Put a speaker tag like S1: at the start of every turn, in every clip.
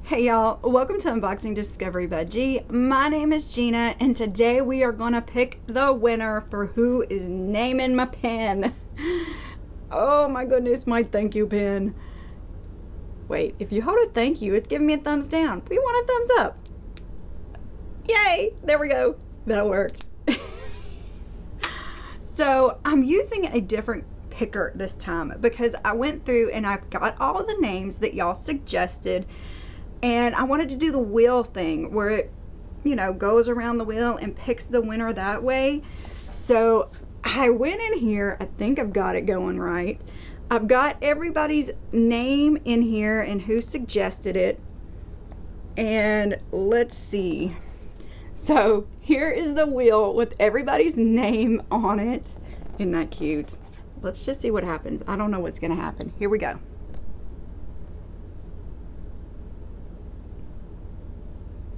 S1: Hey y'all, welcome to Unboxing Discovery by G. My name is Gina and today we are gonna pick the winner for who is naming my pen. Oh my goodness, my thank you pen. Wait, if you hold a thank you, it's giving me a thumbs down. We want a thumbs up. Yay, there we go. That worked. So I'm using a different picker this time because I went through and I've got all of the names that y'all suggested. And I wanted to do the wheel thing where it, goes around the wheel and picks the winner that way. So I went in here. I think I've got it going right. I've got everybody's name in here and who suggested it. And let's see. So here is the wheel with everybody's name on it. Isn't that cute? Let's just see what happens. I don't know what's going to happen. Here we go.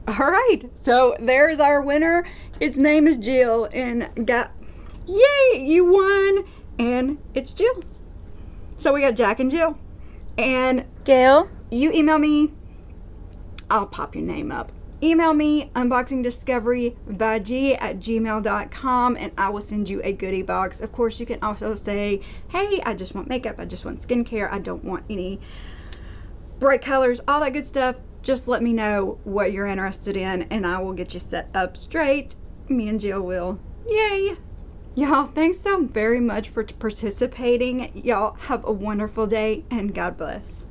S1: All right, so there's our winner. Its name is Jill, and yay, you won, and it's Jill. So we got Jack and Jill, and
S2: Jill,
S1: you email me. I'll pop your name up. Email me unboxingdiscoverybyg@gmail.com, and I will send you a goodie box. Of course, you can also say, hey, I just want makeup, I just want skincare, I don't want any bright colors, all that good stuff. Just let me know what you're interested in and I will get you set up straight. Me and Jill will. Yay! Y'all, thanks so very much for participating. Y'all have a wonderful day and God bless.